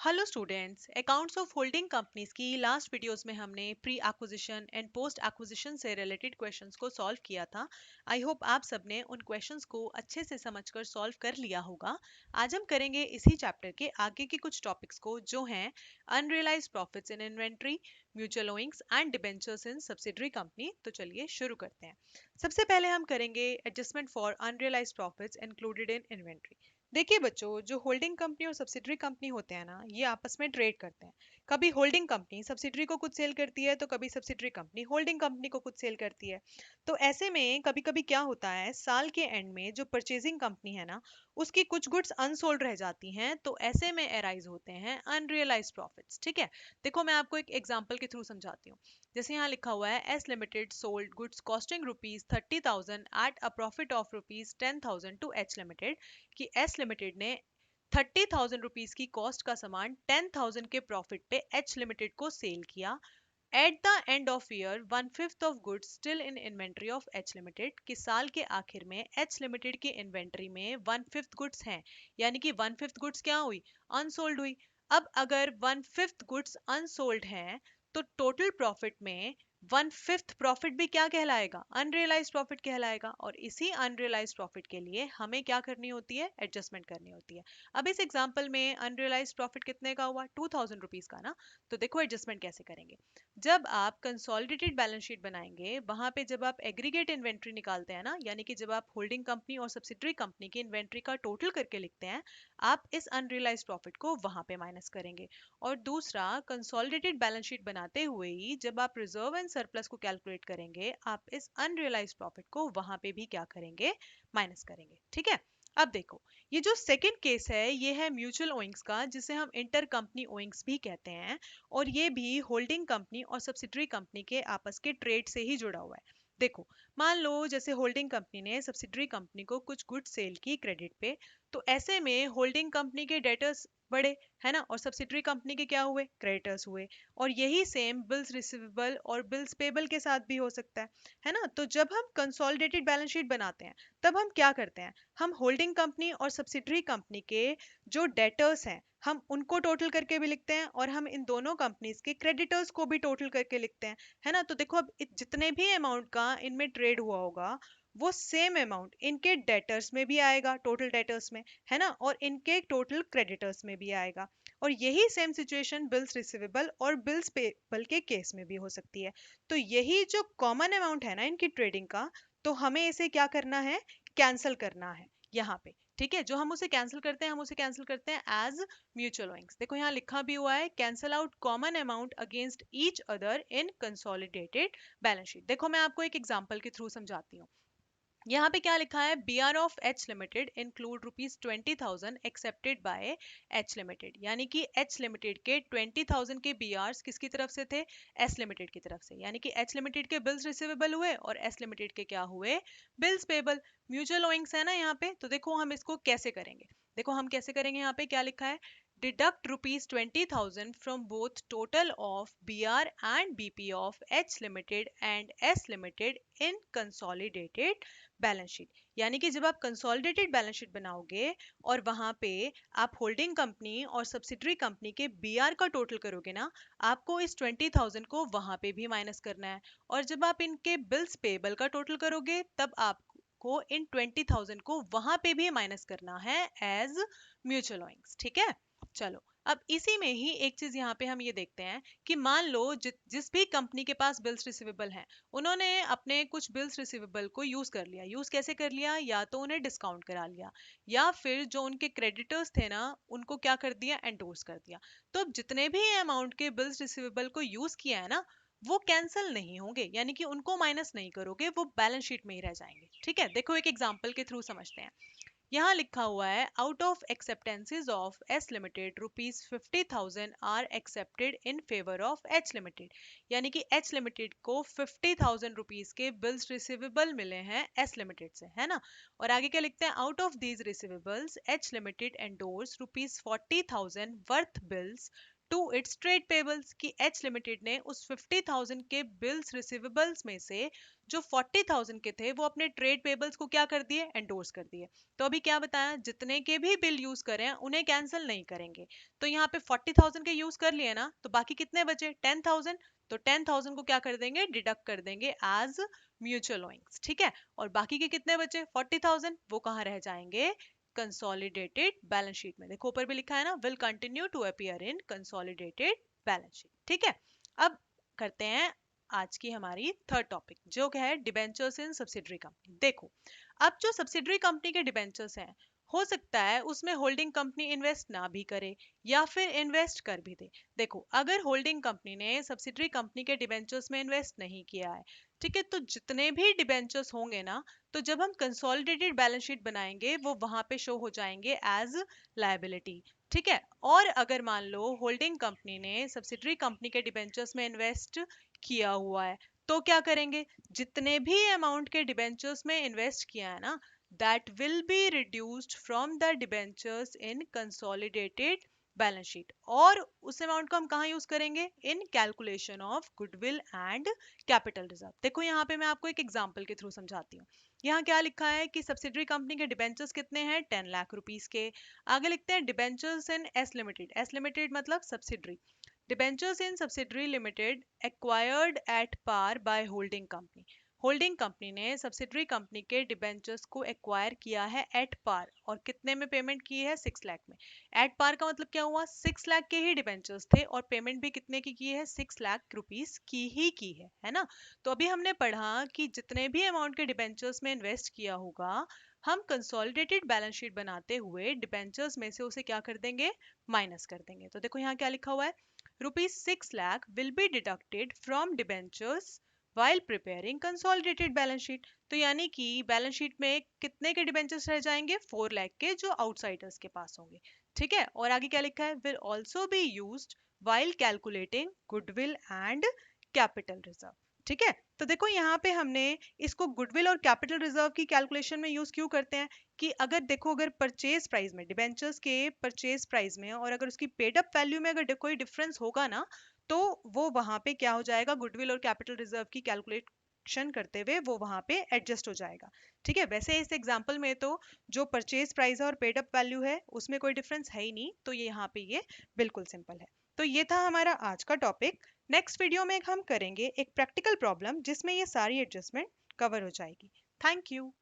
Hello students, accounts of holding companies की last videos में हमने pre acquisition and post acquisition से related questions को सॉल्व किया था। आई होप आप सबने उन क्वेश्चंस को अच्छे से समझकर सॉल्व कर लिया होगा। आज हम करेंगे इसी चैप्टर के आगे के कुछ टॉपिक्स को, जो हैं unrealised profits in inventory, mutual owings and debentures in subsidiary company. तो चलिए शुरू करते हैं। सबसे पहले हम करेंगे adjustment for unrealised profits included in inventory. देखिए बच्चों, जो होल्डिंग कंपनी और सब्सिडरी कंपनी होते हैं ना, ये आपस में ट्रेड करते हैं। कभी होल्डिंग कंपनी सब्सिडरी को कुछ सेल करती है, तो कभी सब्सिडरी कंपनी होल्डिंग कंपनी को कुछ सेल करती है। तो ऐसे में कभी कभी क्या होता है, साल के एंड में जो परचेजिंग कंपनी है ना, उसकी कुछ गुड्स अनसोल्ड रह जाती हैं, तो ऐसे में अराइज होते हैं अनरियलाइज्ड प्रॉफिट्स। ठीक है, देखो मैं आपको एक एग्जांपल के थ्रू समझाती हूँ। जैसे यहाँ लिखा हुआ है, S limited sold goods costing ₹30,000 at a profit of ₹10,000 to H limited. कि एस लिमिटेड ने 30,000 रुपीज की कॉस्ट का सामान 10,000 के प्रॉफिट पे एच लिमिटेड को सेल किया। At the end of year 1/5 of goods still in inventory of H limited. कि साल के आखिर में एच लिमिटेड की इन्वेंट्री में 1/5 गुड्स हैं, यानी कि 1/5 गुड्स क्या हुई, अनसोल्ड हुई। अब अगर 1/5 गुड्स अनसोल्ड हैं, तो टोटल प्रॉफिट में 1/5 प्रॉफिट भी क्या कहलाएगा, अनरियलाइज्ड प्रॉफिट कहलाएगा। और इसी अनरियलाइज्ड प्रॉफिट के लिए हमें क्या करनी होती है, एडजस्टमेंट करनी होती है। अब इस एग्जांपल में अनरियलाइज्ड प्रॉफिट कितने का हुआ, 2,000 रुपीज का ना। तो देखो एडजस्टमेंट कैसे करेंगे। जब आप कंसोलिडेटेड बैलेंस शीट बनाएंगे, वहां पे जब आप एग्रीगेट इन्वेंट्री निकालते हैं ना, यानी कि जब आप होल्डिंग कंपनी और सब्सिडरी कंपनी की इन्वेंट्री का टोटल करके लिखते हैं, आप इस अनरियलाइज्ड प्रॉफिट को वहां पे माइनस करेंगे। और दूसरा, कंसोलिडेटेड बैलेंस शीट बनाते हुए ही जब आप रिजर्व एंड सरप्लस को कैलकुलेट करेंगे, आप इस अनरियलाइज्ड प्रॉफिट को वहां पे भी क्या करेंगे, माइनस करेंगे। ठीक है, अब देखो, ये जो सेकंड केस है, ये है म्यूचुअल ओइंग्स का, जिसे हम इंटर कंपनी ओइंग्स भी कहते हैं। और ये भी होल्डिंग कंपनी और सब्सिडरी कंपनी के आपस के ट्रेड से ही जुड़ा हुआ है। देखो, मान लो जैसे होल्डिंग कंपनी ने सब्सिडरी कंपनी को कुछ गुड सेल की क्रेडिट पे, तो ऐसे में होल्डिंग कंपनी के डेटर्स बढ़े, है ना, और सब्सिडरी कंपनी के क्या हुए, क्रेडिटर्स हुए। और यही सेम बिल्स रिसीवेबल और बिल्स पेबल के साथ भी हो सकता है ना। तो जब हम कंसोलिडेटेड बैलेंस शीट बनाते हैं, तब हम क्या करते हैं, हम होल्डिंग कंपनी और सब्सिडरी कंपनी के जो डेटर्स हैं, हम उनको टोटल करके भी लिखते हैं, और हम इन दोनों कंपनीज के क्रेडिटर्स को भी टोटल करके लिखते हैं, है ना। तो देखो, अब जितने भी अमाउंट का इनमें ट्रेड हुआ होगा, वो सेम अमाउंट इनके डेटर्स में भी आएगा, टोटल डेटर्स में, है ना, और इनके टोटल क्रेडिटर्स में भी आएगा। और यही सेम सिचुएशन बिल्स रिसीवेबल और बिल्स पेबल के केस में भी हो सकती है। तो यही जो कॉमन अमाउंट है ना इनकी ट्रेडिंग का, तो हमें इसे क्या करना है, कैंसिल करना है यहाँ पे। ठीक है, जो हम उसे कैंसिल करते हैं, हम उसे कैंसिल करते हैं एज म्यूचुअल ओइंग्स। देखो यहाँ लिखा भी हुआ है, cancel out common amount against each other in consolidated balance sheet. देखो मैं आपको एक एग्जांपल के थ्रू समझाती हूँ। यहाँ पे क्या लिखा है, B R of H limited include ₹20,000 accepted by H limited. यानी कि एच लिमिटेड के 20,000 के बी आर किसकी तरफ से थे, एस लिमिटेड की तरफ से। यानी कि एच लिमिटेड के बिल्स रिसीवेबल हुए और एस लिमिटेड के क्या हुए, बिल्स पेबल। म्यूचुअल ओइंग्स है ना यहाँ पे। तो देखो हम इसको कैसे करेंगे, देखो हम कैसे करेंगे। यहाँ पे क्या लिखा है, deduct ₹20,000 from both total of BR and BP of H Limited and S Limited in consolidated balance sheet. यानी कि जब आप कंसोलिडेटेड बैलेंस शीट बनाओगे और वहां पे आप होल्डिंग कंपनी और सब्सिडरी कंपनी के बीआर का टोटल करोगे ना, आपको इस 20,000 को वहां पे भी माइनस करना है। और जब आप इनके बिल्स पेबल का टोटल करोगे, तब आपको इन 20,000 को वहां पे भी माइनस करना है एज म्यूचुअल ओइंग्स। ठीक है, चलो अब इसी में ही एक चीज यहाँ पे हम ये देखते हैं कि मान लो जिस भी कंपनी के पास बिल्स रिसीवेबल हैं, उन्होंने अपने कुछ बिल्स रिसीवेबल को यूज कर लिया। यूज कैसे कर लिया, या तो उन्हें डिस्काउंट करा लिया, या फिर जो उनके क्रेडिटर्स थे ना, उनको क्या कर दिया, एंडोर्स कर दिया। तो अब जितने भी अमाउंट के बिल्स रिसीवेबल को यूज किया है ना, वो कैंसिल नहीं होंगे, यानी कि उनको माइनस नहीं करोगे, वो बैलेंस शीट में ही रह जाएंगे। ठीक है, देखो एक एग्जांपल के थ्रू समझते हैं। यहाँ लिखा हुआ है, out of acceptances of S limited ₹50,000 are accepted in favour of H limited. यानी कि एच लिमिटेड को 50,000 रुपीज के बिल्स रिसीवेबल मिले हैं एस लिमिटेड से, है ना। और आगे क्या लिखते हैं, out of these receivables H limited endorse ₹40,000 worth bills to its trade payables कि एच लिमिटेड ने उस 50,000 के बिल्स रिसीवेबल्स में से जो 40,000 के थे वो अपने ट्रेड पेबल्स को क्या कर दिए, एंडोर्स कर दिए। तो अभी क्या बताया, जितने के भी बिल यूज करें उन्हें कैंसिल नहीं करेंगे। तो यहाँ पे 40,000 के यूज कर लिए ना, तो बाकी कितने बचे, 10,000। तो 10,000 को क्या कर देंगे, डिडक्ट कर देंगे एज म्यूचुअल ओइंग्स, ठीक है। और बाकी के कितने बचे 40,000, वो कहाँ रह जाएंगे, कंसोलिडेटेड बैलेंस शीट में। देखो ऊपर भी लिखा है ना, will continue to appear in consolidated balance sheet, ठीक है। अब करते हैं आज की हमारी थर्ड टॉपिक, जो क्या है डिबेंचर्स इन सब्सिडरी कंपनी। देखो अब जो सब्सिडरी कंपनी के डिबेंचर्स हैं, हो सकता है उसमें होल्डिंग कंपनी इन्वेस्ट ना भी करे या फिर इन्वेस्ट कर भी दे। देखो अगर होल्डिंग कंपनी ने सब्सिडरी कंपनी के डिबेंचर्स में इन्वेस्ट नहीं किया है, ठीक है, तो जितने भी डिबेंचर्स होंगे ना, तो जब हम कंसोलिडेटेड बैलेंस शीट बनाएंगे वो वहां पे शो हो जाएंगे एज लायबिलिटी, ठीक है। और अगर मान लो होल्डिंग कंपनी ने सब्सिडरी कंपनी के डिबेंचर्स में इन्वेस्ट किया हुआ है, तो क्या करेंगे, जितने भी अमाउंट के डिबेंचर्स में इन्वेस्ट किया है ना, that will be reduced from the debentures in consolidated balance sheet. और उस अमाउंट को हम कहाँ यूज करेंगे, इन calculation of goodwill and capital reserve. देखो यहाँ पे मैं आपको एक एग्जांपल के थ्रू समझाती हूँ। यहाँ क्या लिखा है कि सब्सिडरी कंपनी के डिबेंचर्स कितने हैं, 10 लाख रुपीस के। आगे लिखते हैं debentures in S limited, S limited मतलब subsidiary. Debentures in subsidiary limited acquired at par by holding company. Holding company ने सब्सिडरी कंपनी के डिबेंचर्स को एक्वायर किया है एट पार, और कितने में पेमेंट की है, 6 लाख में। एट पार का मतलब क्या हुआ, 6 लाख के ही डिबेंचर्स थे और पेमेंट भी कितने की है, 6 लाख रुपीस की है ना। तो अभी हमने पढ़ा कि जितने भी अमाउंट के डिबेंचर्स में इन्वेस्ट किया होगा, हम कंसोलिडेटेड बैलेंस शीट बनाते हुए डिबेंचर्स में से उसे क्या कर देंगे, माइनस कर देंगे। तो देखो यहाँ क्या लिखा हुआ है, rupees 6 lakh will be deducted from debentures while preparing consolidated balance sheet. तो यानी कि बैलेंस शीट में कितने के डिबेंचर्स रह जाएंगे, 4 लाख के, जो आउटसाइडर्स के पास होंगे, ठीक है। और आगे क्या लिखा है, will also be used while calculating goodwill and capital reserve, ठीक है। तो देखो यहाँ पे हमने इसको गुडविल और कैपिटल रिजर्व की कैलकुलेशन में यूज क्यों करते हैं, कि अगर देखो अगर परचेज प्राइस में, डिबेंचर्स के परचेज प्राइस में और अगर उसकी पेड अप वैल्यू में अगर कोई डिफरेंस होगा ना, तो वो वहां पे क्या हो जाएगा, गुडविल और कैपिटल रिजर्व की कैलकुलेशन करते हुए वो वहां पे एडजस्ट हो जाएगा, ठीक है। वैसे इस एग्जांपल में तो जो परचेज प्राइस है और पेड अप वैल्यू है उसमें कोई डिफरेंस है ही नहीं, तो ये यहाँ पे ये बिल्कुल सिंपल है। तो ये था हमारा आज का टॉपिक। नेक्स्ट वीडियो में हम करेंगे एक प्रैक्टिकल प्रॉब्लम जिसमें ये सारी एडजस्टमेंट कवर हो जाएगी। Thank you.